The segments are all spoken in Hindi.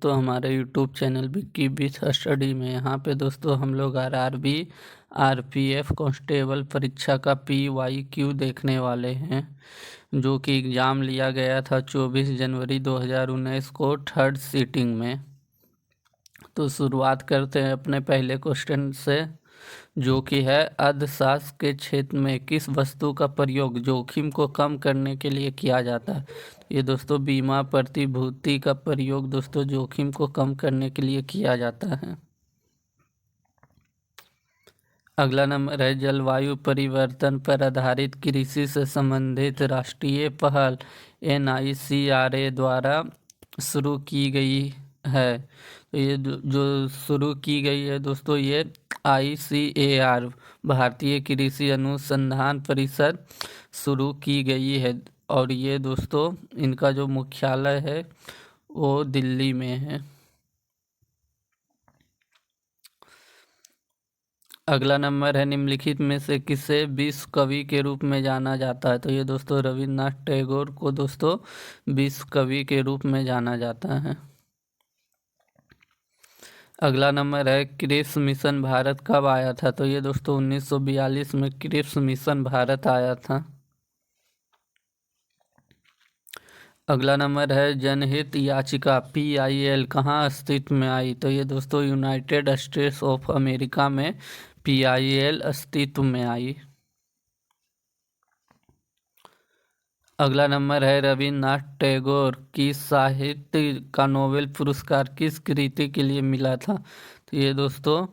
तो हमारे YouTube channel Vicky with study में यहाँ पे दोस्तों हम लोग आरआरबी आरपीएफ कांस्टेबल परीक्षा का PYQ देखने वाले हैं, जो कि एग्ज़ाम लिया गया था 24 जनवरी 2019 को थर्ड सीटिंग में। तो शुरुआत करते हैं अपने पहले क्वेश्चन से, जो कि है अर्थशास्त्र के क्षेत्र में किस वस्तु का प्रयोग जोखिम को कम करने के लिए किया जाता है। ये दोस्तों बीमा प्रतिभूति का प्रयोग दोस्तों जोखिम को कम करने के लिए किया जाता है। अगला नंबर है जलवायु परिवर्तन पर आधारित कृषि से संबंधित राष्ट्रीय पहल NICRA द्वारा शुरू की गई है। तो ये जो शुरू की गई है दोस्तों, ये ICAR भारतीय कृषि अनुसंधान परिषद शुरू की गई है, और ये दोस्तों इनका जो मुख्यालय है वो दिल्ली में है। अगला नंबर है निम्नलिखित में से किसे विश्व कवि के रूप में जाना जाता है। तो ये दोस्तों रविन्द्रनाथ टैगोर को दोस्तों विश्व कवि के रूप में जाना जाता है। अगला नंबर है क्रिप्स मिशन भारत कब आया था। तो ये दोस्तों 1942 में क्रिप्स मिशन भारत आया था। अगला नंबर है जनहित याचिका PIL कहाँ अस्तित्व में आई। तो ये दोस्तों यूनाइटेड स्टेट्स ऑफ अमेरिका में PIL अस्तित्व में आई। अगला नंबर है रविन्द्रनाथ टैगोर की साहित्य का नोबेल पुरस्कार किस कृति के लिए मिला था। तो ये दोस्तों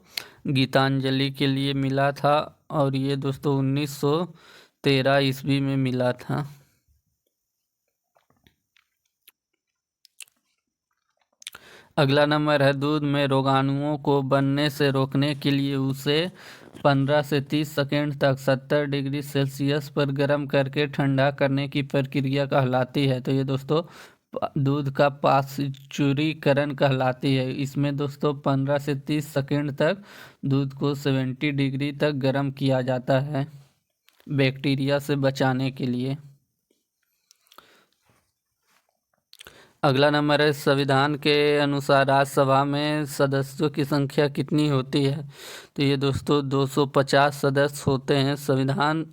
गीतांजलि के लिए मिला था, और ये दोस्तों 1913 ईस्वी में मिला था। अगला नंबर है दूध में रोगाणुओं को बनने से रोकने के लिए उसे 15 से 30 सेकंड तक 70 डिग्री सेल्सियस पर गर्म करके ठंडा करने की प्रक्रिया कहलाती है। तो ये दोस्तों दूध का पाश्चुरीकरण कहलाती है। इसमें दोस्तों 15 से 30 सेकंड तक दूध को 70 डिग्री तक गर्म किया जाता है बैक्टीरिया से बचाने के लिए। अगला नंबर है संविधान के अनुसार राज्यसभा में सदस्यों की संख्या कितनी होती है। तो ये दोस्तों 250 सदस्य होते हैं संविधान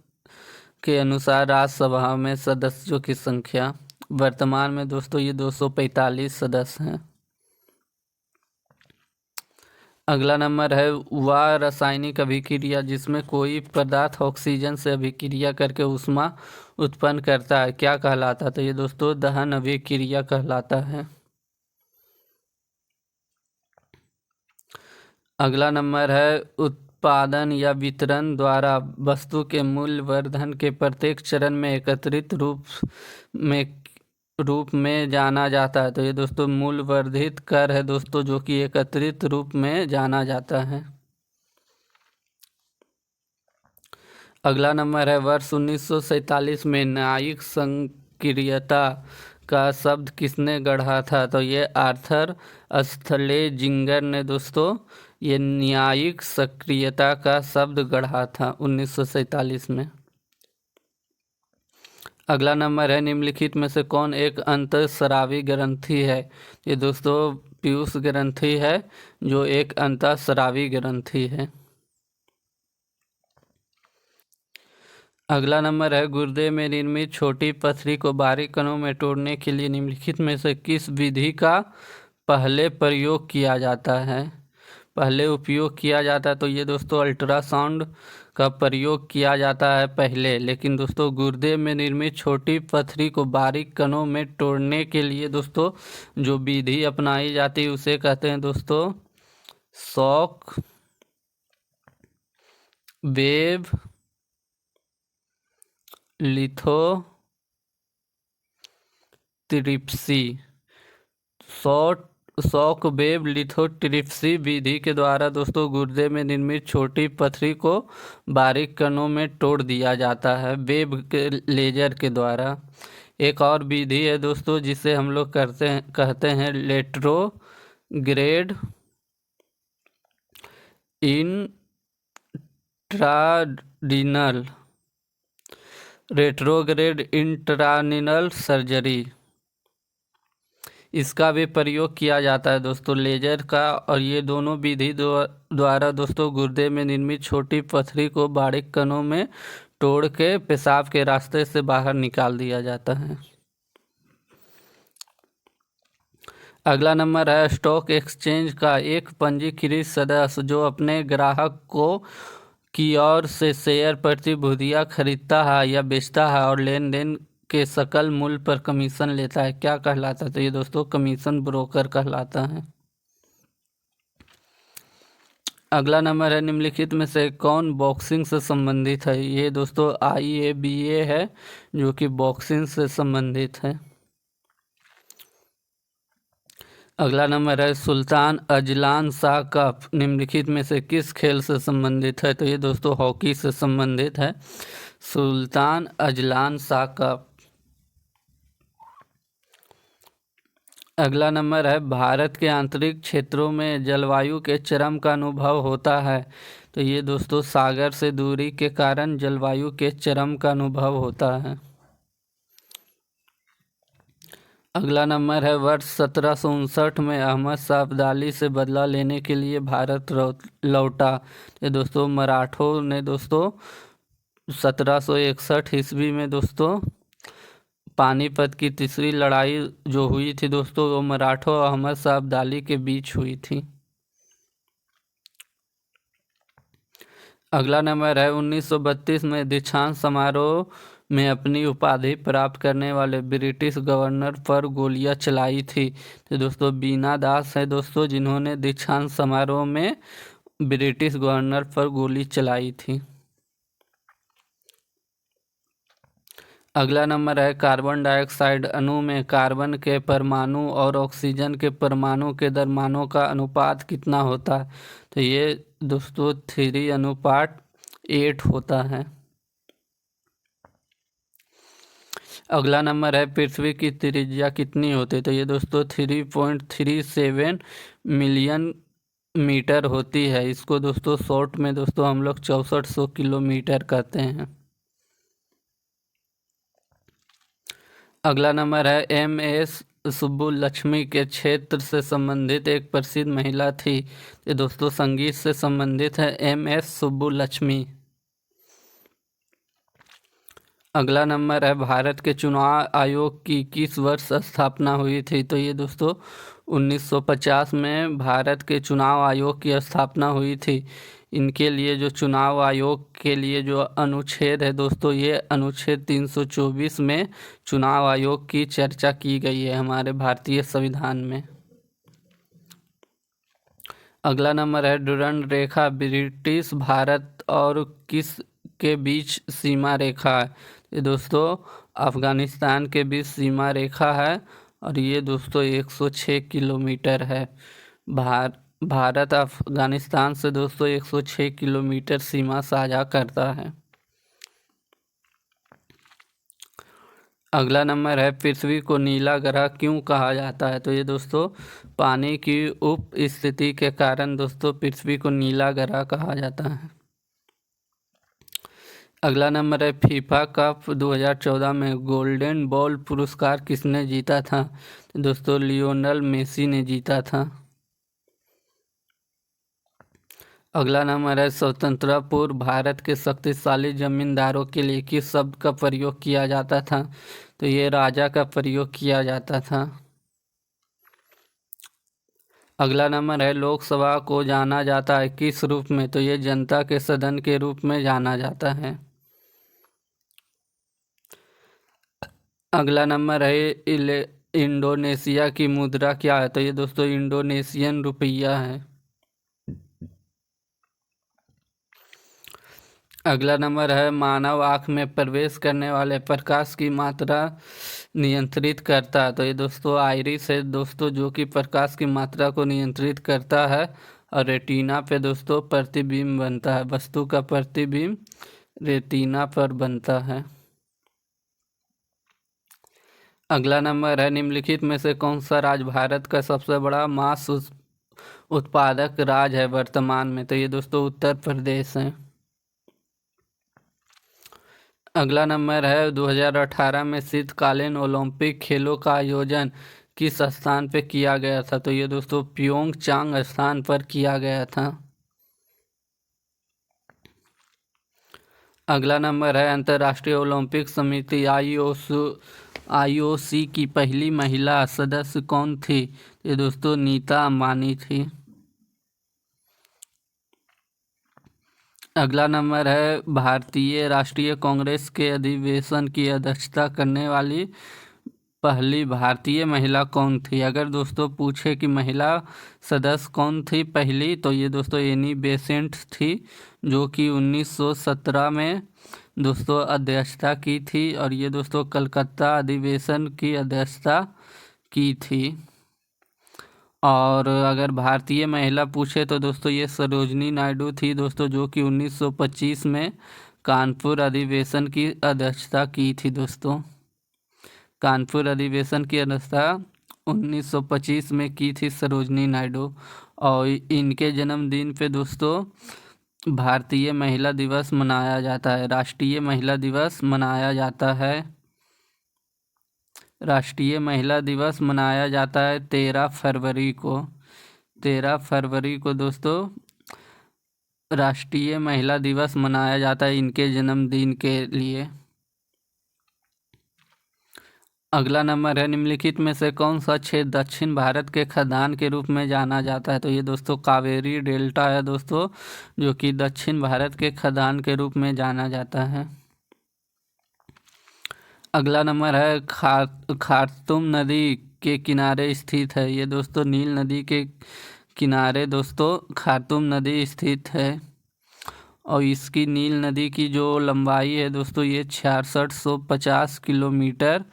के अनुसार राज्यसभा में सदस्यों की संख्या। वर्तमान में दोस्तों ये 245 सदस्य हैं। अगला नंबर है वह रासायनिक अभिक्रिया जिसमें कोई पदार्थ ऑक्सीजन से अभिक्रिया करके ऊष्मा उत्पन्न करता है क्या कहलाता है। तो ये दोस्तों दहन अभिक्रिया कहलाता है। अगला नंबर है उत्पादन या वितरण द्वारा वस्तु के मूल्य वर्धन के प्रत्येक चरण में एकत्रित रूप में जाना जाता है। तो ये दोस्तों मूल्य वर्धित कर है दोस्तों, जो कि एकत्रित रूप में जाना जाता है। अगला नंबर है वर्ष 1947 में न्यायिक सक्रियता का शब्द किसने गढ़ा था। तो ये आर्थर श्लेजिंगर ने दोस्तों ये न्यायिक सक्रियता का शब्द गढ़ा था 1947 में। अगला नंबर है निम्नलिखित में से कौन एक अंतःस्रावी ग्रंथि है। ये दोस्तों पीयूष ग्रंथि है, जो एक अंतःस्रावी ग्रंथि है। अगला नंबर है गुर्दे में निर्मित छोटी पथरी को बारीक कणों में तोड़ने के लिए निम्नलिखित में से किस विधि का पहले प्रयोग किया जाता है, पहले उपयोग किया जाता है। तो ये दोस्तों अल्ट्रासाउंड का प्रयोग किया जाता है पहले, लेकिन दोस्तों गुर्दे में निर्मित छोटी पथरी को बारीक कणों में तोड़ने के लिए दोस्तों जो विधि अपनाई जाती है उसे कहते हैं दोस्तों shock wave lithotripsy. Shock wave lithotripsy विधि के द्वारा दोस्तों गुर्दे में निर्मित छोटी पथरी को बारीक कणों में तोड़ दिया जाता है वेव के लेजर के द्वारा। एक और विधि है दोस्तों जिसे हम लोग कहते हैं रेट्रोग्रेड इंट्रानीनल सर्जरी। इसका भी प्रयोग किया जाता है दोस्तों, लेजर का। और ये दोनों विधि द्वारा दोस्तों गुर्दे में निर्मित छोटी पथरी को बारीक कणों में तोड़ के पेशाब के रास्ते से बाहर निकाल दिया जाता है। अगला नंबर है स्टॉक एक्सचेंज का एक पंजीकृत सदस्य जो अपने ग्राहक को की ओर से शेयर प्रतिभूतियां खरीदता है या बेचता है और लेन देन के सकल मूल्य पर कमीशन लेता है, क्या कहलाता है? तो ये दोस्तों कमीशन ब्रोकर कहलाता है। अगला नंबर है निम्नलिखित में से कौन बॉक्सिंग से संबंधित है? ये दोस्तों IABA है जो कि बॉक्सिंग से संबंधित है। अगला नंबर है सुल्तान अजलान शाह कप निम्नलिखित में से किस खेल से संबंधित है? तो ये दोस्तों हॉकी से संबंधित है, सुल्तान अजलान शाह कप। अगला नंबर है भारत के आंतरिक क्षेत्रों में जलवायु के चरम का अनुभव होता है। तो ये दोस्तों सागर से दूरी के कारण जलवायु के चरम का अनुभव होता है। अगला नंबर है वर्ष 1759 में अहमद शाह अब्दाली से बदला लेने के लिए भारत लौटा। ये दोस्तों मराठों ने दोस्तों 1761 ईस्वी में दोस्तों पानीपत की तीसरी लड़ाई जो हुई थी दोस्तों वो मराठों और अहमद शाह अब्दाली के बीच हुई थी। अगला नंबर है 1932 में दीक्षांत समारोह में अपनी उपाधि प्राप्त करने वाले ब्रिटिश गवर्नर पर गोलियां चलाई थी। तो दोस्तों बीना दास है दोस्तों जिन्होंने दीक्षांत समारोह में ब्रिटिश गवर्नर पर गोली चलाई थी। अगला नंबर है कार्बन डाइऑक्साइड अणु में कार्बन के परमाणु और ऑक्सीजन के परमाणु के द्रव्यमानों का अनुपात कितना होता है? तो ये दोस्तों 3:8 होता है। अगला नंबर है पृथ्वी की त्रिज्या कितनी होती है? तो ये दोस्तों 3.37 मिलियन मीटर होती है। इसको दोस्तों शॉर्ट में दोस्तों हम लोग 6400 किलोमीटर कहते हैं। अगला नंबर है MS सुब्बुलक्ष्मी के क्षेत्र से संबंधित एक प्रसिद्ध महिला थी। ये दोस्तों संगीत से संबंधित है MS सुब्बुलक्ष्मी। अगला नंबर है भारत के चुनाव आयोग की किस वर्ष स्थापना हुई थी? तो ये दोस्तों 1950 में भारत के चुनाव आयोग की स्थापना हुई थी। इनके लिए जो चुनाव आयोग के लिए जो अनुच्छेद है दोस्तों ये अनुच्छेद 324 में चुनाव आयोग की चर्चा की गई है हमारे भारतीय संविधान में। अगला नंबर है डुरंड रेखा ब्रिटिश भारत और किस के बीच सीमा रेखा है? ये दोस्तों अफ़गानिस्तान के बीच सीमा रेखा है और ये दोस्तों 106 किलोमीटर है। भारत अफ़गानिस्तान से दोस्तों 106 किलोमीटर सीमा साझा करता है। अगला नंबर है पृथ्वी को नीला ग्रह क्यों कहा जाता है? तो ये दोस्तों पानी की उप स्थिति के कारण दोस्तों पृथ्वी को नीला ग्रह कहा जाता है। अगला नंबर है फीफा कप 2014 में गोल्डन बॉल पुरस्कार किसने जीता था? दोस्तों लियोनेल मेसी ने जीता था। अगला नंबर है स्वतंत्रता पूर्व भारत के शक्तिशाली जमींदारों के लिए किस शब्द का प्रयोग किया जाता था? तो ये राजा का प्रयोग किया जाता था। अगला नंबर है लोकसभा को जाना जाता है किस रूप में? तो ये जनता के सदन के रूप में जाना जाता है। अगला नंबर है इंडोनेशिया की मुद्रा क्या है? तो ये दोस्तों इंडोनेशियन रुपया है। अगला नंबर है मानव आँख में प्रवेश करने वाले प्रकाश की मात्रा नियंत्रित करता है। तो ये दोस्तों आइरिस है दोस्तों जो कि प्रकाश की मात्रा को नियंत्रित करता है और रेटिना पे दोस्तों प्रतिबिंब बनता है, वस्तु का प्रतिबिंब रेटिना पर बनता है। अगला नंबर है निम्नलिखित में से कौन सा राज्य भारत का सबसे बड़ा मांस उत्पादक राज्य है वर्तमान में? तो ये दोस्तों उत्तर प्रदेश है। अगला नंबर है 2018 में शीतकालीन ओलंपिक खेलों का आयोजन किस स्थान पे किया गया था? तो ये दोस्तों प्योंगचांग स्थान पर किया गया था। अगला नंबर है अंतर्राष्ट्रीय ओलंपिक समिति आईओसी की पहली महिला सदस्य कौन थी? ये दोस्तों नीता अंबानी थी। अगला नंबर है भारतीय राष्ट्रीय कांग्रेस के अधिवेशन की अध्यक्षता करने वाली पहली भारतीय महिला कौन थी? अगर दोस्तों पूछे कि महिला सदस्य कौन थी पहली, तो ये दोस्तों एनी बेसेंट थी, जो कि 1917 में दोस्तों अध्यक्षता की थी, और ये दोस्तों कलकत्ता अधिवेशन की अध्यक्षता की थी। और अगर भारतीय महिला पूछे तो दोस्तों ये सरोजनी नायडू थी दोस्तों, जो कि 1925 में कानपुर अधिवेशन की अध्यक्षता की थी दोस्तों। कानपुर अधिवेशन की अध्यक्षता 1925 में की थी सरोजनी नायडू। और इनके जन्मदिन पे दोस्तों भारतीय महिला दिवस मनाया जाता है, राष्ट्रीय महिला दिवस मनाया जाता है। राष्ट्रीय महिला दिवस मनाया जाता है 13 फरवरी को। 13 फरवरी को दोस्तों राष्ट्रीय महिला दिवस मनाया जाता है इनके जन्मदिन के लिए। अगला नंबर है निम्नलिखित में से कौन सा क्षेत्र दक्षिण भारत के खदान के रूप में जाना जाता है? तो ये दोस्तों कावेरी डेल्टा है दोस्तों, जो कि दक्षिण भारत के खदान के रूप में जाना जाता है। अगला नंबर है खार्तूम नदी के किनारे स्थित है। ये दोस्तों नील नदी के किनारे दोस्तों खार्तूम नदी स्थित है, और इसकी नील नदी की जो लंबाई है दोस्तों ये 6650 किलोमीटर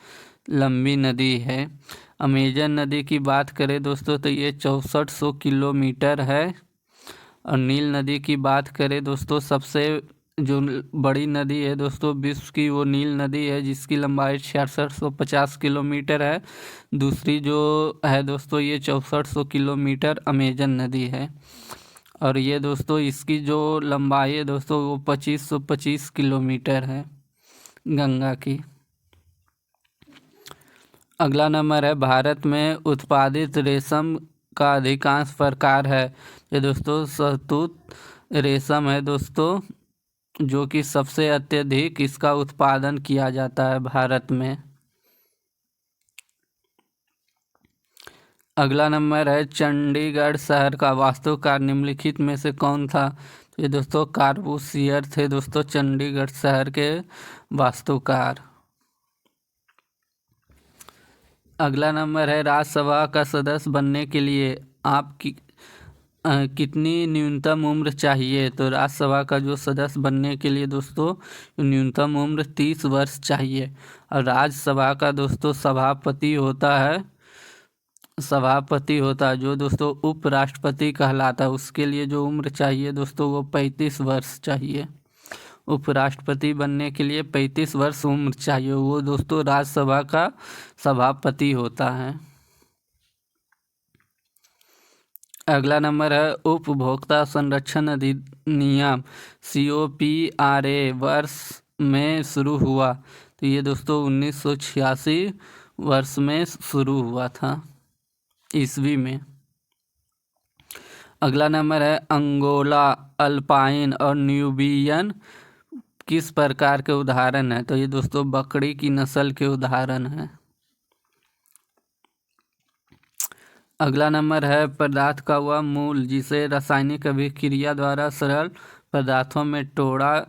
लंबी नदी है। अमेजन नदी की बात करें दोस्तों तो ये 6400 किलोमीटर है। और नील नदी की बात करें दोस्तों, सबसे जो बड़ी नदी है दोस्तों विश्व की, वो नील नदी है, जिसकी लंबाई 6650 किलोमीटर है। दूसरी जो है दोस्तों ये 6400 किलोमीटर अमेजन नदी है। और ये दोस्तों इसकी जो लंबाई है दोस्तों वो 2525 किलोमीटर है गंगा की। अगला नंबर है भारत में उत्पादित रेशम का अधिकांश प्रकार है। ये दोस्तों शहतूत रेशम है दोस्तों, जो कि सबसे अत्यधिक इसका उत्पादन किया जाता है भारत में। अगला नंबर है चंडीगढ़ शहर का वास्तुकार निम्नलिखित में से कौन था? तो ये दोस्तों कार्बूसियर थे दोस्तों, चंडीगढ़ शहर के वास्तुकार। अगला नंबर है राज्यसभा का सदस्य बनने के लिए आपकी कितनी न्यूनतम उम्र चाहिए? तो राज्यसभा का जो सदस्य बनने के लिए दोस्तों न्यूनतम उम्र 30 वर्ष चाहिए। और राज्यसभा का दोस्तों सभापति होता है जो दोस्तों उपराष्ट्रपति कहलाता है, उसके लिए जो उम्र चाहिए दोस्तों वो 35 वर्ष चाहिए। उपराष्ट्रपति बनने के लिए 35 वर्ष उम्र चाहिए, वो दोस्तों राज्यसभा का सभापति होता है। अगला नंबर है उपभोक्ता संरक्षण अधिनियम COPRA वर्ष में शुरू हुआ। तो ये दोस्तों 1986 वर्ष में शुरू हुआ था, ईस्वी में। अगला नंबर है अंगोला, अल्पाइन और न्यूबियन किस प्रकार के उदाहरण है? तो ये दोस्तों बकरी की नस्ल के उदाहरण है। अगला नंबर है पदार्थ का वह मूल जिसे रासायनिक अभिक्रिया द्वारा सरल पदार्थों में तोड़ा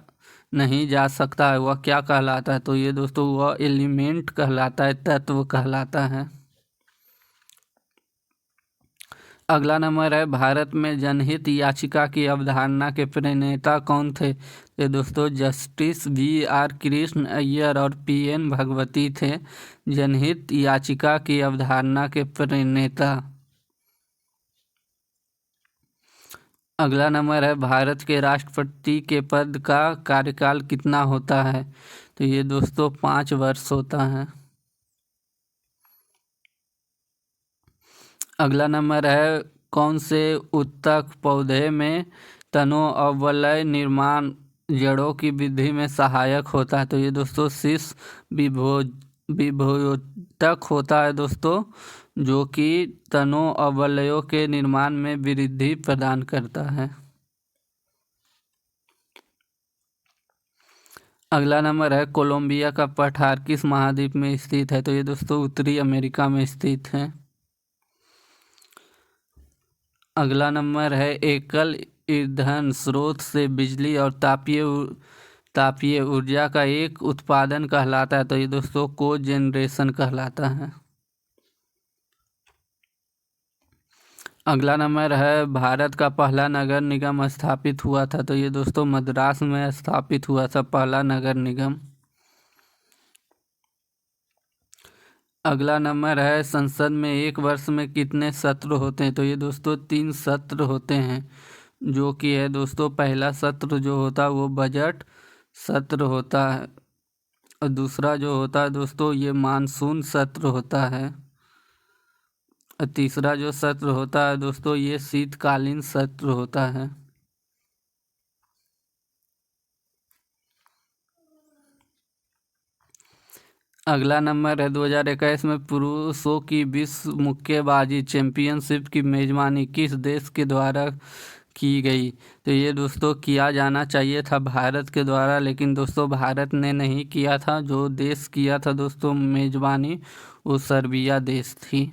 नहीं जा सकता है, वह क्या कहलाता है? तो ये दोस्तों वह एलिमेंट कहलाता है, तत्व कहलाता है। अगला नंबर है भारत में जनहित याचिका की अवधारणा के प्रणेता कौन थे? ये दोस्तों जस्टिस VR कृष्ण अय्यर और PN भगवती थे जनहित याचिका की अवधारणा के प्रणेता। अगला नंबर है भारत के राष्ट्रपति के पद का कार्यकाल कितना होता है? तो ये दोस्तों 5 वर्ष होता है। अगला नंबर है कौन से उत्तक पौधे में तनों और वलय निर्माण जड़ों की वृद्धि में सहायक होता है? तो ये दोस्तों शीर्ष विभोजक होता है दोस्तों, जो कि तनों अवयवों के निर्माण में वृद्धि प्रदान करता है। अगला नंबर है कोलंबिया का पठार किस महाद्वीप में स्थित है? तो ये दोस्तों उत्तरी अमेरिका में स्थित है। अगला नंबर है एकल ईंधन स्रोत से बिजली और तापीय ऊर्जा का एक उत्पादन कहलाता है? तो ये दोस्तों कोजेनरेशन कहलाता है। अगला नंबर है भारत का पहला नगर निगम स्थापित हुआ था? तो ये दोस्तों मद्रास में स्थापित हुआ था पहला नगर निगम। अगला नंबर है संसद में एक वर्ष में कितने सत्र होते हैं? तो ये दोस्तों 3 सत्र होते हैं, जो कि है दोस्तों पहला सत्र जो होता है वो बजट सत्र होता है, और दूसरा जो होता है दोस्तों ये मानसून सत्र होता है, और तीसरा जो सत्र होता है दोस्तों ये शीतकालीन सत्र होता है। अगला नंबर है 2021 में पुरुषों की विश्व मुक्केबाजी चैंपियनशिप की मेजबानी किस देश के द्वारा की गई? तो ये दोस्तों किया जाना चाहिए था भारत के द्वारा, लेकिन दोस्तों भारत ने नहीं किया था। जो देश किया था दोस्तों मेजबानी वो सर्बिया देश थी।